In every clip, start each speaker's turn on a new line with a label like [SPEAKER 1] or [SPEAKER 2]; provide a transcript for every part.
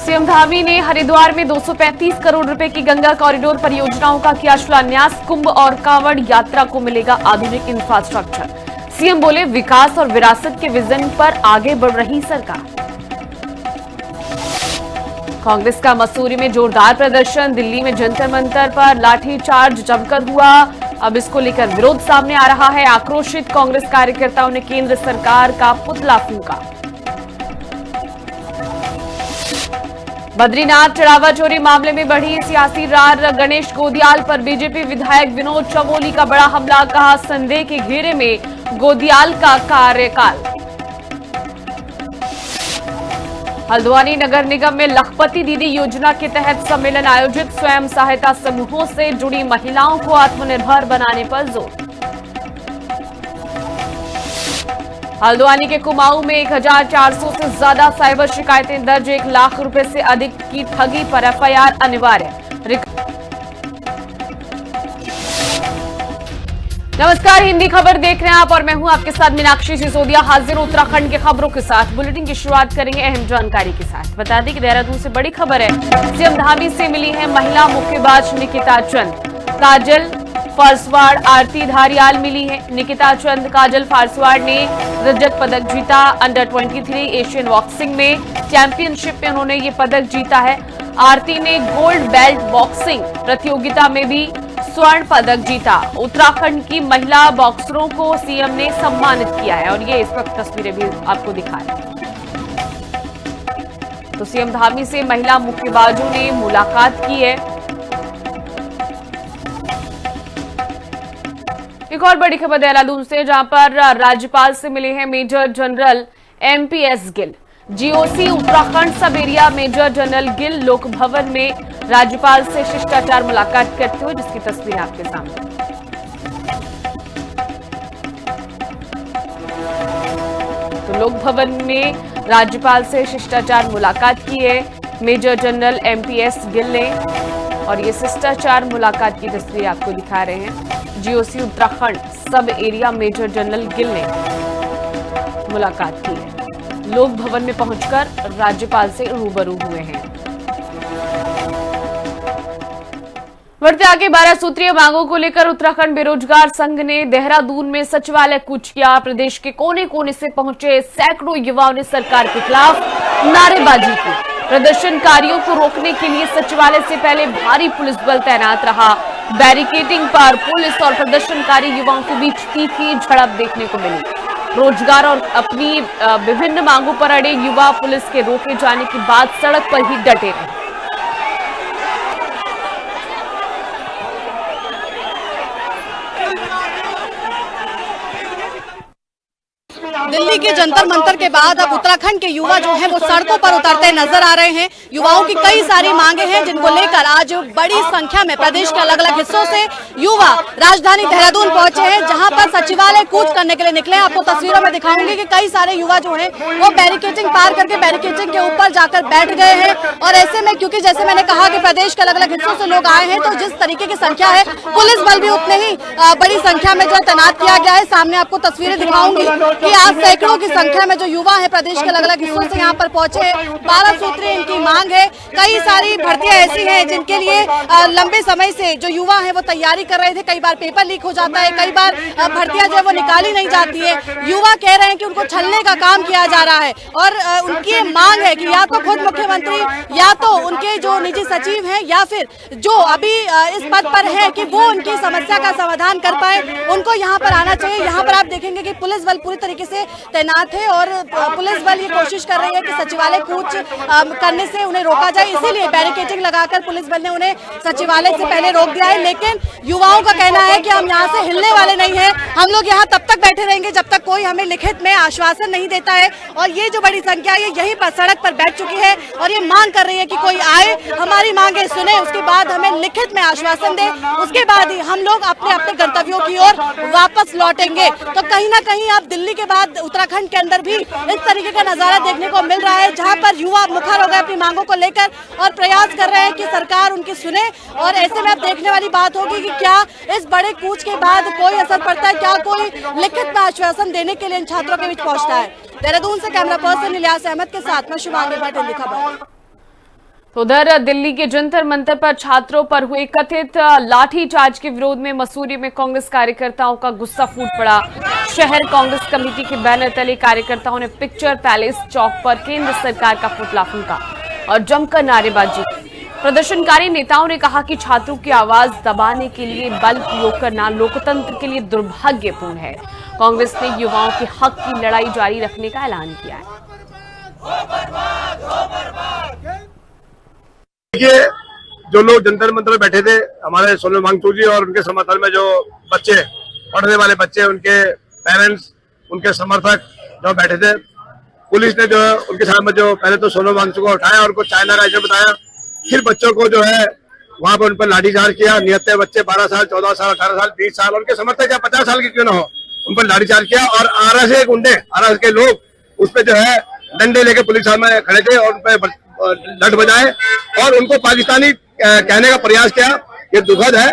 [SPEAKER 1] CM Dhami ने हरिद्वार में 235 करोड़ रुपए की गंगा कॉरिडोर परियोजनाओं का किया शिलान्यास। कुंभ और कांवड़ यात्रा को मिलेगा आधुनिक इंफ्रास्ट्रक्चर। सीएम बोले, विकास और विरासत के विजन पर आगे बढ़ रही सरकार। कांग्रेस का मसूरी में जोरदार प्रदर्शन। दिल्ली में जंतर मंतर पर लाठीचार्ज जमकर हुआ। अब इसको लेकर विरोध सामने आ रहा है। आक्रोशित कांग्रेस कार्यकर्ताओं ने केंद्र सरकार का पुतला फूंका। बद्रीनाथ चढ़ावा चोरी मामले में बढ़ी सियासी रार। गणेश गोदियाल पर बीजेपी विधायक विनोद चमोली का बड़ा हमला। कहा, संदेह के घेरे में गोदियाल का कार्यकाल। हल्द्वानी नगर निगम में लखपति दीदी योजना के तहत सम्मेलन आयोजित। स्वयं सहायता समूहों से जुड़ी महिलाओं को आत्मनिर्भर बनाने पर जोर। हल्द्वानी के कुमाऊं में 1400 से ज्यादा साइबर शिकायतें दर्ज। 1 लाख रुपए से अधिक की ठगी पर एफआईआर अनिवार्य। नमस्कार, हिंदी खबर देख रहे हैं आप और मैं हूं आपके साथ मीनाक्षी सिसोदिया। हाजिर उत्तराखंड के खबरों के साथ। बुलेटिन की शुरुआत करेंगे अहम जानकारी के साथ। बता दें कि देहरादून से बड़ी खबर है। सीएम धामी से मिली है महिला मुक्केबाज निकिता चंद। काजल फारसवाड़, आरती धारियाल मिली है। निकिता चंद, काजल फारसवाड़ ने रजत पदक जीता। अंडर 23 एशियन बॉक्सिंग में चैंपियनशिप में उन्होंने ये पदक जीता है। आरती ने गोल्ड बेल्ट बॉक्सिंग प्रतियोगिता में भी स्वर्ण पदक जीता। उत्तराखंड की महिला बॉक्सरों को सीएम ने सम्मानित किया है और ये इस वक्त तस्वीरें भी आपको दिखा रहे हैं। तो सीएम धामी से महिला मुक्केबाजों ने मुलाकात की है। एक और बड़ी खबर देहरादून से, जहां पर राज्यपाल से मिले हैं major general MPS Gill. GOC Uttarakhand sub area major general Gill लोक भवन में राज्यपाल से शिष्टाचार मुलाकात करते हुए, जिसकी तस्वीर आपके सामने। तो लोक भवन में राज्यपाल से शिष्टाचार मुलाकात की है मेजर जनरल एमपीएस गिल ने और ये शिष्टाचार मुलाकात की तस्वीर आपको दिखा रहे हैं। GOC Uttarakhand sub area major general Gill ने मुलाकात की है। लोक भवन में पहुंचकर राज्यपाल से रूबरू हुए हैं। बढ़ते आगे, 12 सूत्रीय मांगों को लेकर उत्तराखंड बेरोजगार संघ ने देहरादून में सचिवालय कूच किया। प्रदेश के कोने कोने से पहुंचे सैकड़ों युवाओं ने सरकार के खिलाफ नारेबाजी की। प्रदर्शनकारियों को रोकने के लिए सचिवालय से पहले भारी पुलिस बल तैनात रहा। बैरिकेडिंग पर पुलिस और प्रदर्शनकारी युवाओं के बीच तीखी झड़प देखने को मिली। रोजगार और अपनी विभिन्न मांगों पर अड़े युवा पुलिस के रोके जाने के बाद सड़क पर ही डटे रहे।
[SPEAKER 2] दिल्ली के जंतर मंतर के बाद अब उत्तराखंड के युवा जो हैं वो सड़कों पर उतरते नजर आ रहे हैं। युवाओं की कई सारी मांगे हैं जिनको लेकर आज बड़ी संख्या में प्रदेश के अलग अलग हिस्सों से युवा राजधानी देहरादून पहुंचे हैं, जहां पर सचिवालय कूच करने के लिए निकले हैं। आपको तस्वीरों में दिखाऊंगी कि कई सारे युवा जो हैं वो बैरिकेडिंग पार करके बैरिकेडिंग के ऊपर जाकर बैठ गए हैं। और ऐसे में, क्योंकि जैसे मैंने कहा कि प्रदेश के अलग अलग हिस्सों से लोग आए हैं, तो जिस तरीके की संख्या है, पुलिस बल भी उतने ही बड़ी संख्या में जो तैनात किया गया है। सामने आपको तस्वीरें दिखाऊंगी कि आज सैकड़ों की संख्या में जो युवा है प्रदेश के अलग अलग हिस्सों से यहाँ पर पहुंचे हैं। 12 सूत्रीय इनकी मांग है। कई सारी भर्तियां ऐसी हैं जिनके लिए लंबे समय से जो युवा हैं वो तैयारी कर रहे थे। कई बार पेपर लीक हो जाता है, कई बार भर्तियां जो है वो निकाली नहीं जाती है। युवा कह रहे हैं कि उनको छलने का काम किया जा रहा है और उनकी मांग है कि या तो खुद मुख्यमंत्री या तो उनके जो निजी सचिव हैं या फिर जो अभी इस पद पर है कि वो उनकी समस्या का समाधान कर पाए, उनको यहाँ पर आना चाहिए। यहाँ पर आप देखेंगे कि पुलिस बल पूरी तरीके से तैनात है और पुलिस बल ये कोशिश कर रही है कि सचिवालय कूच करने से उन्हें रोका जाए। इसीलिए बैरिकेडिंग लगाकर पुलिस बल ने उन्हें सचिवालय से पहले रोक दिया है। लेकिन युवाओं का कहना है कि हम यहाँ से हिलने वाले नहीं हैं। हम लोग यहाँ तब तक बैठे रहेंगे जब तक कोई हमें लिखित में आश्वासन नहीं देता है। और ये जो बड़ी संख्या है यहीं पर सड़क पर बैठ चुकी है और ये मांग कर रही है कि कोई आए, हमारी मांगे सुने, उसके बाद हमें लिखित में आश्वासन दे, उसके बाद ही हम लोग अपने अपने गंतव्यों की ओर वापस लौटेंगे। तो कहीं ना कहीं अब दिल्ली के बाद उत्तराखंड के अंदर भी इस तरीके का नजारा देखने को मिल रहा है, जहां पर युवा मुखर हो गए अपनी मांगों को लेकर और प्रयास कर रहे हैं कि सरकार उनकी सुने। और ऐसे में अब देखने वाली बात होगी कि क्या इस बड़े कूच के बाद कोई असर पड़ता है, क्या कोई लिखित में आश्वासन देने के लिए इन छात्रों के बीच पहुंचता है। देहरादून से कैमरा पर्सन इलियास अहमद के साथ में शुभांगी भट्ट, हिंदी खबर।
[SPEAKER 1] तो उधर दिल्ली के जंतर मंतर पर छात्रों पर हुए कथित लाठीचार्ज के विरोध में मसूरी में कांग्रेस कार्यकर्ताओं का गुस्सा फूट पड़ा। शहर कांग्रेस कमेटी के बैनर तले कार्यकर्ताओं ने पिक्चर पैलेस चौक पर केंद्र सरकार का पुतला फूंका और जमकर नारेबाजी की। प्रदर्शनकारी नेताओं ने कहा कि छात्रों की आवाज दबाने के लिए बल प्रयोग करना लोकतंत्र के लिए दुर्भाग्यपूर्ण है। कांग्रेस ने युवाओं के हक की लड़ाई जारी रखने का ऐलान किया है।
[SPEAKER 3] देखिए, जो लोग जंतर मंतर में बैठे थे, हमारे सोनम वांगचुक जी और उनके समर्थन में जो बच्चे, पढ़ने वाले बच्चे, उनके पेरेंट्स, उनके समर्थक जो बैठे थे, पुलिस ने जो है उनके सामने जो पहले तो सोनम वांगचुक को उठाया और उनको चाइना राइजर बताया, फिर बच्चों को जो है वहां पर उन पर लाठीचार्ज किया। निहत्ते बच्चे 12 साल, 14 साल, 18 साल, 20 साल, उनके समर्थक या 50 साल के क्यों न हो, उन पर लाठीचार्ज किया और आरएस के गुंडे, आरएस के लोग उस पर जो है डंडे लेके पुलिस में खड़े थे और उन पर लठ बजाए और उनको पाकिस्तानी कहने का प्रयास किया। ये दुखद है।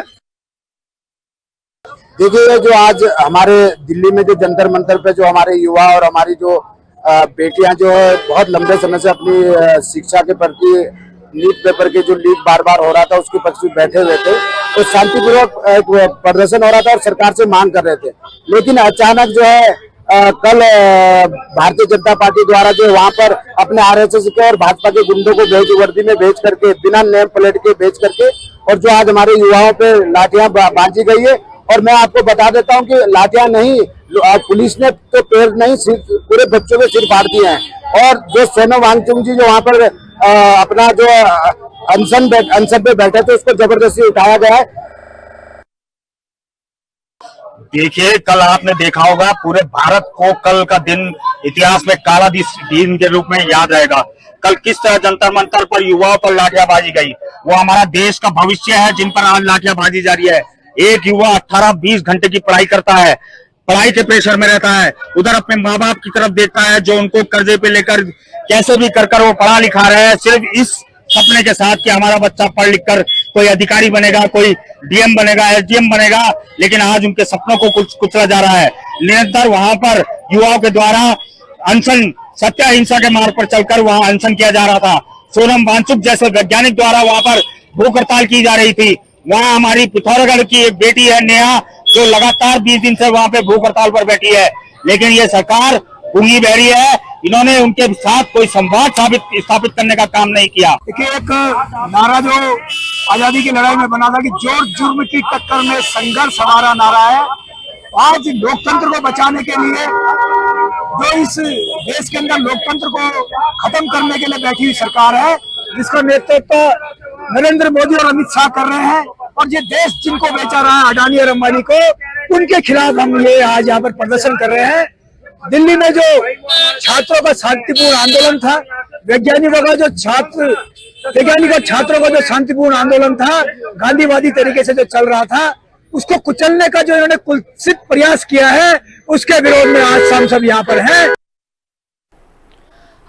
[SPEAKER 4] देखिए, जो आज हमारे दिल्ली में जो जंतर मंतर पे जो हमारे युवा और हमारी जो बेटियां जो है बहुत लंबे समय से अपनी शिक्षा के प्रति नीट पेपर के जो लीक बार बार हो रहा था उसके पक्ष में बैठे हुए थे, तो शांतिपूर्वक एक प्रदर्शन हो रहा था और सरकार से मांग कर रहे थे। लेकिन अचानक जो है कल भारतीय जनता पार्टी द्वारा जो वहां पर अपने आरएसएस के और भाजपा के गुंडों को भेज वर्दी में भेज करके, बिना नेम प्लेट के भेज करके, और जो आज हमारे युवाओं पे लाठियां बांधी गई है। और मैं आपको बता देता हूं कि लाठियां नहीं, पुलिस ने तो पैर नहीं, पूरे बच्चों के सिर फाड़ दिए हैं। और जो सोनम वांगचुक जी जो वहां पर अपना जो अनशन पे बैठे थे उसको जबरदस्ती उठाया गया है।
[SPEAKER 5] देखिए, कल आपने देखा होगा पूरे भारत को कल का दिन इतिहास में काला दिन के रूप में याद रहेगा। कल किस तरह जंतर मंतर पर युवाओं पर लाठियाबाजी गई, वो हमारा देश का भविष्य है जिन पर आज लाठियाबाजी जा रही है। एक युवा 18-20 घंटे की पढ़ाई करता है, पढ़ाई के प्रेशर में रहता है, उधर अपने माँ बाप की तरफ देखता है जो उनको कर्जे पे लेकर कैसे भी कर वो पढ़ा लिखा रहे हैं, सिर्फ इस सपने के साथ कि हमारा बच्चा पढ़ लिख कर कोई अधिकारी बनेगा, कोई डीएम बनेगा, एसडीएम बनेगा। लेकिन आज उनके सपनों को कुचला जा रहा है। निरंतर वहां पर युवाओं के द्वारा अनशन, सत्या हिंसा के मार्ग पर चलकर वहां अनशन किया जा रहा था। सोनम वांगचुक जैसे वैज्ञानिक द्वारा वहां पर भूख हड़ताल की जा रही थी। वहां हमारी पिथौरागढ़ की एक बेटी है नेहा, जो लगातार 20 दिन से वहां पे भूख हड़ताल पर बैठी है। लेकिन ये सरकार गूंगी बहरी है, इन्होंने उनके साथ कोई संवाद स्थापित करने का काम नहीं किया।
[SPEAKER 3] देखिए, एक नारा जो आजादी की लड़ाई में बना था कि जोर जुर्म की टक्कर में संघर्ष हमारा नारा है। आज लोकतंत्र को बचाने के लिए जो इस देश के अंदर लोकतंत्र को खत्म करने के लिए बैठी हुई सरकार है, जिसका नेतृत्व नरेंद्र मोदी और अमित शाह कर रहे हैं, और ये देश जिनको बेचा रहा है अडानी और अंबानी को, उनके खिलाफ हम ये आज यहाँ पर प्रदर्शन कर रहे हैं। दिल्ली में जो छात्रों का शांतिपूर्ण आंदोलन था, वैज्ञानिकों और छात्रों का जो शांतिपूर्ण आंदोलन था, गांधीवादी तरीके से जो चल रहा था, उसको कुचलने का जो इन्होंने कुत्सित प्रयास किया है, उसके विरोध में आज हम सब यहाँ पर हैं।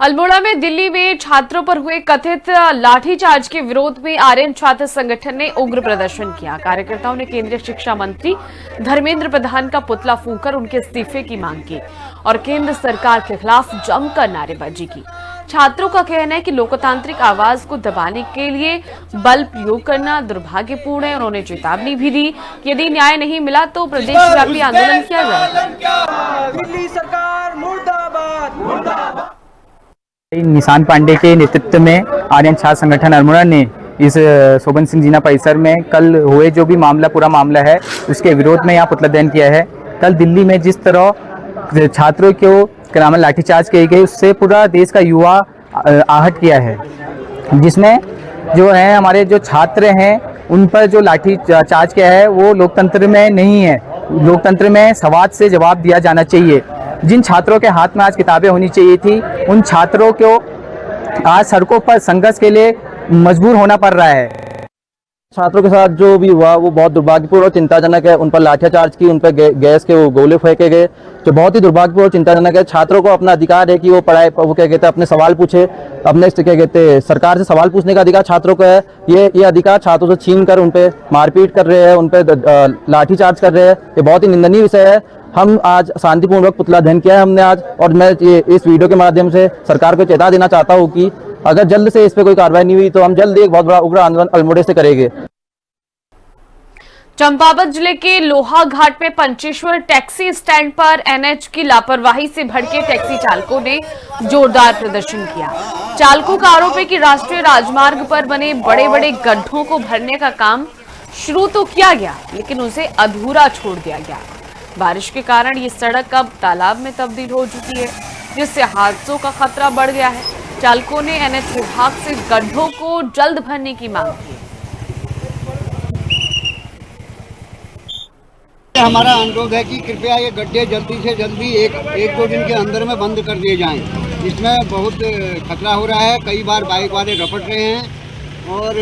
[SPEAKER 1] अल्मोड़ा में दिल्ली में छात्रों पर हुए कथित लाठीचार्ज के विरोध में आर्यन छात्र संगठन ने उग्र प्रदर्शन किया। कार्यकर्ताओं ने केंद्रीय शिक्षा मंत्री धर्मेंद्र प्रधान का पुतला फूंककर उनके इस्तीफे की मांग की और केंद्र सरकार के खिलाफ जमकर नारेबाजी की। छात्रों का कहना है कि लोकतांत्रिक आवाज को दबाने के लिए बल प्रयोग करना दुर्भाग्यपूर्ण है। उन्होंने चेतावनी भी दी कि यदि न्याय नहीं मिला तो प्रदेशव्यापी आंदोलन किया जाएगा।
[SPEAKER 6] दिल्ली सरकार मुर्दाबाद।
[SPEAKER 7] निशान पांडे के नेतृत्व में आर्यन छात्र संगठन अल्मोड़ा ने इस शोभन सिंह जीना परिसर में कल हुए जो भी पूरा मामला है उसके विरोध में यहाँ पुतला दहन किया है। कल दिल्ली में जिस तरह छात्रों को लाठीचार्ज की गई, उससे पूरा देश का युवा आहट किया है, जिसमें जो है हमारे जो छात्र हैं उन पर जो लाठीचार्ज किया है वो लोकतंत्र में नहीं है। लोकतंत्र में सवाल से जवाब दिया जाना चाहिए। जिन छात्रों के हाथ में आज किताबें होनी चाहिए थी, उन छात्रों को आज सड़कों पर संघर्ष के लिए मजबूर होना पड़ रहा है।
[SPEAKER 8] छात्रों के साथ जो भी हुआ वो बहुत दुर्भाग्यपूर्ण और चिंताजनक है। उन पर लाठीचार्ज की, उन पर गैस के वो गोले फेंके गए, जो बहुत ही दुर्भाग्यपूर्ण और चिंताजनक है। छात्रों को अपना अधिकार है कि वो पढ़ाई, वो क्या कहते हैं, अपने सवाल पूछे, अपने क्या कहते हैं सरकार से सवाल पूछने का अधिकार छात्रों को है। ये अधिकार छात्रों से छीन कर उन पर मारपीट कर रहे हैं, उन पर लाठीचार्ज कर रहे हैं। ये बहुत ही निंदनीय विषय है। हम आज शांतिपूर्वक पुतला दहन किया है हमने आज, और मैं इस वीडियो के माध्यम से सरकार को चेता देना चाहता हूँ कि अगर जल्द से इस पे कोई कार्रवाई नहीं हुई तो हम जल्द एक बहुत बड़ा उग्र आंदोलन अल्मोड़े से करेंगे।
[SPEAKER 1] चंपावत जिले के लोहा घाट में पंचेश्वर टैक्सी स्टैंड पर एनएच की लापरवाही से भड़के टैक्सी चालकों ने जोरदार प्रदर्शन किया। चालकों का आरोप है कि राष्ट्रीय राजमार्ग पर बने बड़े बड़े गड्ढों को भरने का काम शुरू तो किया गया, लेकिन उसे अधूरा छोड़ दिया गया। बारिश के कारण ये सड़क अब तालाब में तब्दील हो चुकी है, जिससे हादसों का खतरा बढ़ गया है। चालकों ने एनएच विभाग से गड्ढों को जल्द भरने की मांग की।
[SPEAKER 9] हमारा अनुरोध है कि कृपया ये गड्ढे जल्दी से जल्दी एक दो दिन के अंदर में बंद कर दिए जाएं। इसमें बहुत खतरा हो रहा है, कई बार बाइक वाले रपट रहे हैं और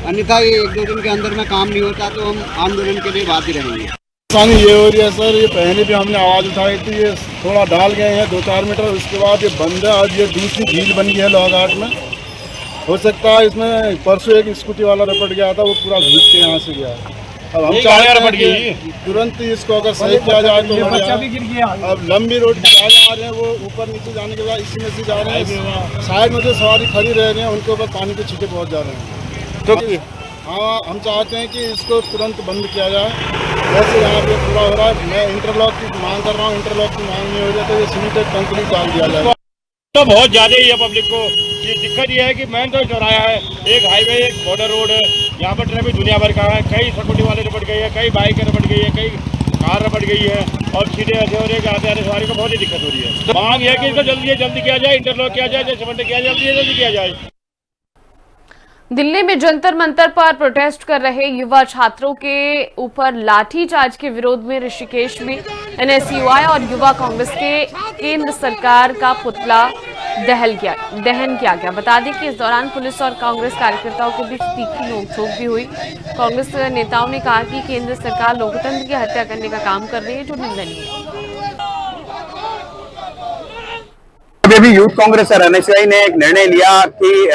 [SPEAKER 9] अन्यथा ये एक दो दिन के अंदर में काम नहीं होता तो हम आंदोलन के लिए बाध्य रहेंगे।
[SPEAKER 10] परेशानी ये हो रही है सर, ये पहले भी हमने आवाज़ उठाई थी, ये थोड़ा डाल गए हैं 2-4 मीटर, उसके बाद ये बंद है। आज ये दूसरी झील बन गई है लोहाघाट में। हो सकता है इसमें परसों एक स्कूटी वाला रपट गया था, वो पूरा घुस के यहाँ से गया। अब हम चाहते हैं कि तुरंत इसको अगर सही किया जाए तो बच्चा भी गिर गया। अब लंबी रोड पे आ रहे हैं, वो ऊपर नीचे जाने के बाद इसी में से जा रहे हैं, साइड में जो सवारी खड़ी रह रही है उनके ऊपर पानी के छींटे पहुँच जा रहे हैं। तो हाँ, हम चाहते हैं कि इसको तुरंत बंद किया जाए। जैसे यहाँ पे पूरा हो रहा है, मैं इंटरलॉक की मांग कर रहा हूँ, इंटरलॉक की मांग नहीं हो रही तो ये सीमेंटेड कंक्रीट डाल दिया जाए।
[SPEAKER 11] तो बहुत ज़्यादा ही है पब्लिक को। ये दिक्कत ये है कि मेन तो चौराया है, एक हाईवे, एक बॉर्डर रोड है, यहाँ पर ट्रैफिक दुनिया भर का है। कई स्कूटी वाले रपट गई है, कई बाइकें रपट गई है, कई कार रपट गई है और सीधे ऐसे हो रहे हैं कि आते आने सवारी को बहुत ही दिक्कत हो रही है। तो मांग ये है कि इसको जल्दी किया जाए, इंटरलॉक किया जाए, सीमेंट किया जाए, जल्दी किया जाए।
[SPEAKER 1] दिल्ली में जंतर मंतर पर प्रोटेस्ट कर रहे युवा छात्रों के ऊपर लाठीचार्ज के विरोध में ऋषिकेश में एनएसयूआई और युवा कांग्रेस के केंद्र सरकार का पुतला दहन किया गया। बता दें कि इस दौरान पुलिस और कांग्रेस कार्यकर्ताओं के बीच तीखी नोकझोंक भी हुई। कांग्रेस नेताओं ने कहा कि केंद्र सरकार लोकतंत्र की हत्या करने का काम कर रही है, जो निंदनीय है।
[SPEAKER 5] अभी यूथ कांग्रेस और एनएसयूआई ने एक निर्णय लिया कि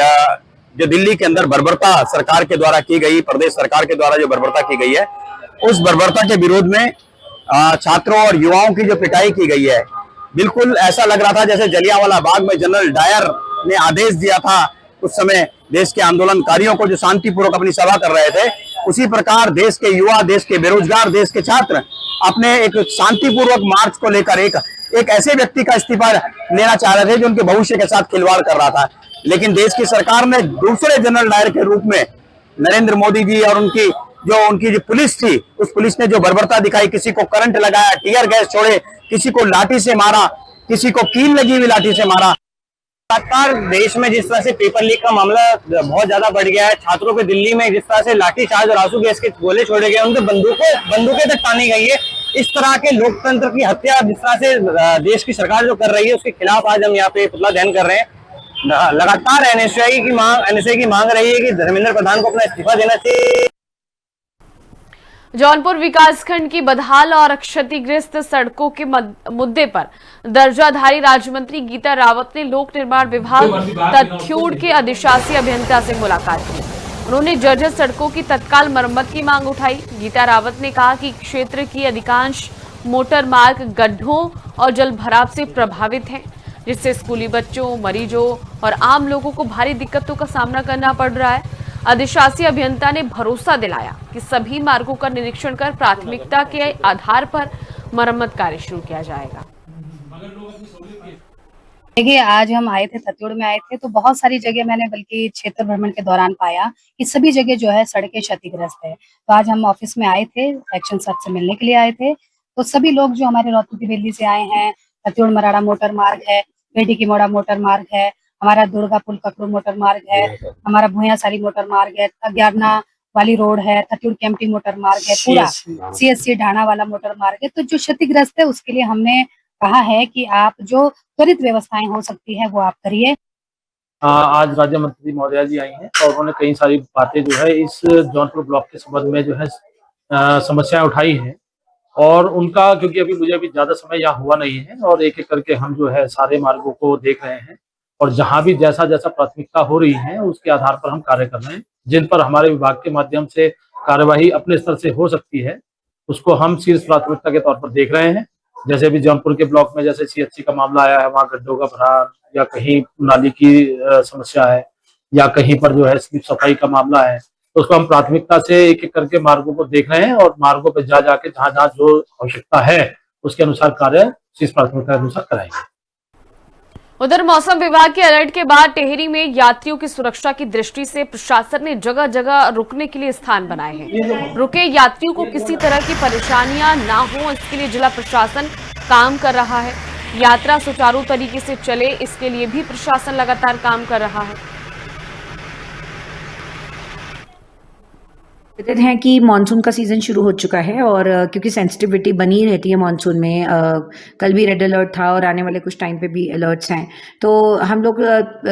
[SPEAKER 5] जो दिल्ली के अंदर बर्बरता सरकार के द्वारा की गई, प्रदेश सरकार के द्वारा जो बर्बरता की गई है, उस बर्बरता के विरोध में छात्रों और युवाओं की जो पिटाई की गई है, बिल्कुल ऐसा लग रहा था जैसे जलियांवाला बाग में जनरल डायर ने आदेश दिया था उस समय देश के आंदोलनकारियों को जो शांतिपूर्वक अपनी सभा कर रहे थे। उसी प्रकार देश के युवा, देश के बेरोजगार, देश के छात्र अपने एक शांतिपूर्वक मार्च को लेकर एक ऐसे व्यक्ति का इस्तीफा लेना चाह रहे थे जो उनके भविष्य के साथ खिलवाड़ कर रहा था। लेकिन देश की सरकार ने दूसरे जनरल डायर के रूप में नरेंद्र मोदी जी और उनकी जो पुलिस थी, उस पुलिस ने जो बर्बरता दिखाई, किसी को करंट लगाया, टीयर गैस छोड़े, किसी को लाठी से मारा, किसी को कील लगी हुई लाठी से मारा। लगातार देश में जिस तरह से पेपर लीक का मामला बहुत ज्यादा बढ़ गया है, छात्रों पे दिल्ली में जिस तरह से लाठीचार्ज और आंसू गैस के गोले छोड़े गए, उनके बंदूकें तक तानी गई है। इस तरह के लोकतंत्र की हत्या जिस तरह से देश की सरकार जो कर रही है, उसके खिलाफ आज हम यहाँ पे पुतला दहन कर रहे हैं। लगातार एनएसयूआई की मांग रही है कि धर्मेंद्र प्रधान को अपना इस्तीफा देना चाहिए।
[SPEAKER 1] जौनपुर विकासखंड की बदहाल और क्षतिग्रस्त सड़कों के मुद्दे पर दर्जाधारी राज्य मंत्री गीता रावत ने लोक निर्माण विभाग तथ्यूड़ के अधिशासी अभियंता से मुलाकात की। उन्होंने जर्जर सड़कों की तत्काल मरम्मत की मांग उठाई। गीता रावत ने कहा कि क्षेत्र की अधिकांश मोटर मार्ग गड्ढों और जल भराव से प्रभावित हैं, जिससे स्कूली बच्चों, मरीजों और आम लोगों को भारी दिक्कतों का सामना करना पड़ रहा है। अधिशासी अभियंता ने भरोसा दिलाया कि सभी मार्गों का निरीक्षण कर प्राथमिकता के आधार पर मरम्मत कार्य शुरू किया जाएगा।
[SPEAKER 2] देखिए, आज हम आए थे, तत्यूड़ में आए थे, तो बहुत सारी जगह मैंने बल्कि क्षेत्र भ्रमण के दौरान पाया कि सभी जगह जो है सड़कें क्षतिग्रस्त है। तो आज हम ऑफिस में आए थे, एक्शन सर से मिलने के लिए आए थे। तो सभी लोग जो हमारे रोहतक की दिल्ली से आए हैं, तत्यूड़ मराड़ा मोटर मार्ग है, बेटी की मोड़ा मोटर मार्ग है, हमारा दुर्गापुर ककरू मोटर मार्ग है, हमारा भुया सारी मोटर मार्ग है, अज्ञारना वाली रोड है, तत्यूड़ केम्पटी मोटर मार्ग है, पूरा सीएससी ढाणा वाला मोटर मार्ग है। तो जो क्षतिग्रस्त है उसके लिए हमने कहा है कि आप जो त्वरित व्यवस्थाएं हो सकती है वो आप करिए।
[SPEAKER 12] आज राज्य मंत्री महोदया जी आई हैं और उन्होंने कई सारी बातें जो है इस जौनपुर ब्लॉक के संबंध में जो है समस्याएं उठाई हैं। और उनका, क्योंकि मुझे ज्यादा समय यहाँ हुआ नहीं है और एक एक करके हम जो है सारे मार्गों को देख रहे हैं और जहाँ भी जैसा जैसा प्राथमिकता हो रही है उसके आधार पर हम कार्य कर रहे हैं। जिन पर हमारे विभाग के माध्यम से कार्यवाही अपने स्तर से हो सकती है उसको हम शीर्ष प्राथमिकता के तौर पर देख रहे हैं जैसे अभी जौनपुर के ब्लॉक में जैसे CHC का मामला आया है, वहाँ गड्ढों का भराव या कहीं नाली की समस्या है या कहीं पर जो है सिर्फ सफाई का मामला है, तो उसको हम प्राथमिकता से एक एक करके मार्गों को देख रहे हैं और मार्गों पर जा जाके जहाँ जहाँ जो आवश्यकता है उसके अनुसार कार्य इस प्राथमिकता के अनुसार कराएंगे।
[SPEAKER 1] उधर मौसम विभाग के अलर्ट के बाद टेहरी में यात्रियों की सुरक्षा की दृष्टि से प्रशासन ने जगह जगह रुकने के लिए स्थान बनाए हैं। रुके यात्रियों को किसी तरह की परेशानियां ना हो, इसके लिए जिला प्रशासन काम कर रहा है। यात्रा सुचारू तरीके से चले, इसके लिए भी प्रशासन लगातार काम कर रहा है।
[SPEAKER 13] कहते हैं कि मानसून का सीज़न शुरू हो चुका है और क्योंकि सेंसिटिविटी बनी रहती है मानसून में, कल भी रेड अलर्ट था और आने वाले कुछ टाइम पे भी अलर्ट्स हैं, तो हम लोग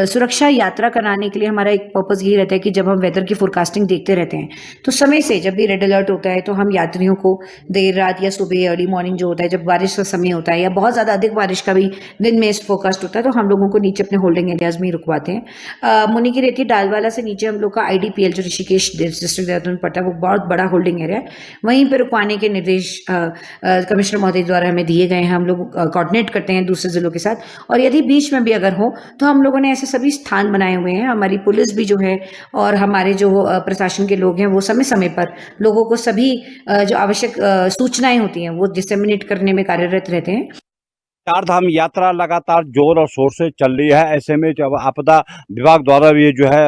[SPEAKER 13] सुरक्षा यात्रा कराने के लिए हमारा एक पर्पज़ ये रहता है कि जब हम वेदर की फोरकास्टिंग देखते रहते हैं तो समय से जब भी रेड अलर्ट होता है तो हम यात्रियों को देर रात या सुबह अर्ली मॉर्निंग जो होता है, जब बारिश का समय होता है या बहुत ज़्यादा अधिक बारिश का भी दिन में फोरकास्ट होता है, तो हम लोगों को नीचे अपने होल्डिंग एरियाज में ही रुकवाते हैं। मुनि की रेती डालवाला से नीचे हम लोग का IDPL जो ऋषिकेश डिस्ट्रिक्ट देहरादून पड़ता है, वो बहुत बड़ा होल्डिंग एरिया है, वहीं पर रुकवाने के निर्देश कमिश्नर महोदय द्वारा हमें दिए गए हैं। हम लोग कोऑर्डिनेट करते हैं दूसरे जिलों के साथ, और यदि बीच में भी अगर हो तो हम लोगों ने ऐसे सभी स्थान बनाए हुए हैं। हमारी पुलिस भी जो है और हमारे जो प्रशासन के लोग हैं वो समय समय पर लोगों को सभी जो आवश्यक सूचनाएं होती हैं वो डिसेमिनेट करने में कार्यरत रहते हैं।
[SPEAKER 14] चार धाम यात्रा लगातार जोर और शोर से चल रही है। ऐसे में जब आपदा विभाग द्वारा भी जो है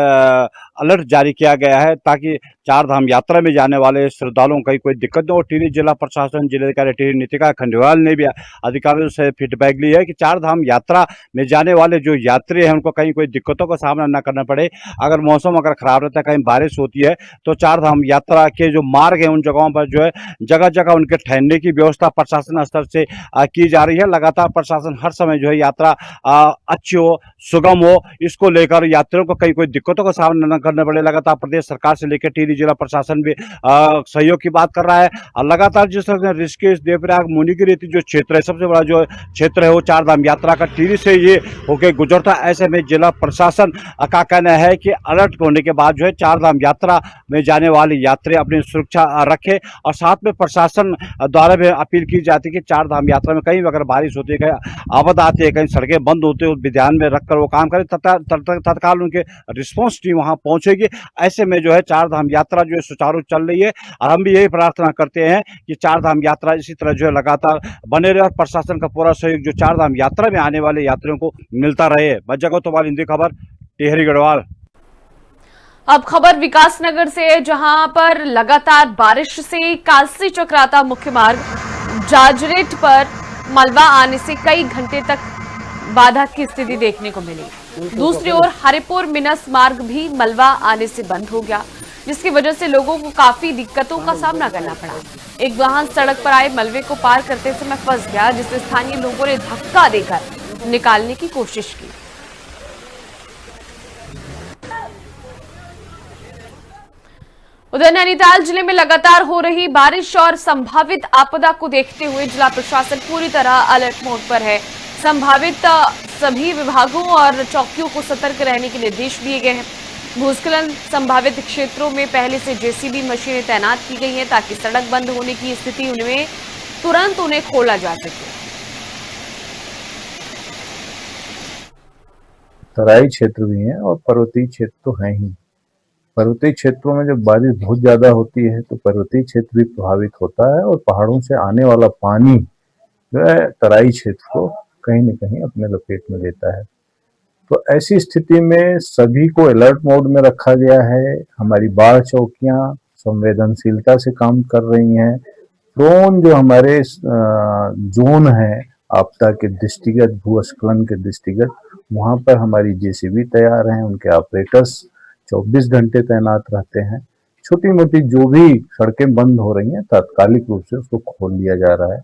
[SPEAKER 14] अलर्ट जारी किया गया है ताकि चार धाम यात्रा में जाने वाले श्रद्धालुओं को कोई दिक्कत न हो। टिहरी जिला प्रशासन जिलाधिकारी टिहरी नीतिका खंडेलवाल ने भी अधिकारियों से फीडबैक ली है कि चार धाम यात्रा में जाने वाले जो यात्री हैं उनको कहीं कोई दिक्कतों का सामना न करना पड़े। अगर मौसम अगर खराब रहता है, कहीं बारिश होती है, तो चार धाम यात्रा के जो मार्ग हैं उन जगहों पर जो है जगह जगह उनके ठहरने की व्यवस्था प्रशासन स्तर से की जा रही है। लगातार प्रशासन हर समय जो है यात्रा अच्छी हो, सुगम हो, इसको लेकर यात्रियों को कहीं कोई दिक्कतों का सामना न करना पड़े। लगातार प्रदेश सरकार से लेकर टिहरी जिला प्रशासन भी सहयोग की बात कर रहा है। और लगातार जिस तरह से ऋषिकेश, देवप्रयाग, मुनि की रेती जो क्षेत्र है, सबसे बड़ा जो क्षेत्र है वो चार धाम यात्रा का टिहरी से ये होके गुजरता। ऐसे में जिला प्रशासन का कहना है कि अलर्ट होने के बाद जो है चार धाम यात्रा में जाने वाले यात्री अपनी सुरक्षा रखें, और साथ में प्रशासन द्वारा भी अपील की जाती है कि चार धाम यात्रा में कहीं अगर बारिश होती है, कहीं आपदा आती है, कहीं सड़कें बंद होती है, उस भी ध्यान में रखकर वो काम करें। तत्काल उनके रिस्पॉन्स टीम वहाँ पहुंचेगी। ऐसे में जो है चार धाम यात्रा जो है सुचारू चल रही है, और हम भी यही प्रार्थना करते हैं कि चार धाम यात्रा इसी तरह जो है लगातार बने रहे और प्रशासन का पूरा सहयोग जो चार धाम यात्रा में आने वाले यात्रियों को मिलता रहे। बज्जगो तोवाल, हिंदी खबर, टिहरी गढ़वाल।
[SPEAKER 1] अब खबर विकासनगर से है, जहां पर लगातार बारिश से कालसी चक्राता मुख्य मार्ग जाजरेट पर मलबा आने से कई घंटे तक बाधा की स्थिति देखने को मिली। दूसरी ओर हरिपुर मिनस मार्ग भी मलबा आने से बंद हो गया, जिसकी वजह से लोगों को काफी दिक्कतों का सामना करना पड़ा। एक वाहन सड़क पर आए मलबे को पार करते समय फंस गया, जिसे स्थानीय लोगों ने धक्का देकर निकालने की कोशिश की। उधर नैनीताल जिले में लगातार हो रही बारिश और संभावित आपदा को देखते हुए जिला प्रशासन पूरी तरह अलर्ट मोड पर है। संभावित सभी विभागों और चौकियों को सतर्क रहने के निर्देश दिए गए हैं। भूस्खलन संभावित क्षेत्रों में पहले से JCB मशीनें तैनात की गई हैं ताकि सड़क बंद होने की स्थिति उनमें तुरंत उन्हें खोला जा सके।
[SPEAKER 15] तराई क्षेत्र भी है और पर्वतीय क्षेत्र तो है ही। पर्वतीय क्षेत्रों में जब बारिश बहुत ज्यादा होती है तो पर्वतीय क्षेत्र भी प्रभावित होता है, और पहाड़ों से आने वाला पानी जो है तराई क्षेत्र को कहीं न कहीं अपने लपेट में लेता है। तो ऐसी स्थिति में सभी को अलर्ट मोड में रखा गया है। हमारी बाढ़ चौकियां संवेदनशीलता से काम कर रही हैं। प्रोन जो हमारे जोन है आपदा के दृष्टिगत, भूस्खलन के दृष्टिगत, वहां पर हमारी JCB तैयार हैं, उनके ऑपरेटर्स 24 घंटे तैनात रहते हैं। छोटी मोटी जो भी सड़कें बंद हो रही हैं तात्कालिक रूप से उसको खोल दिया जा रहा है।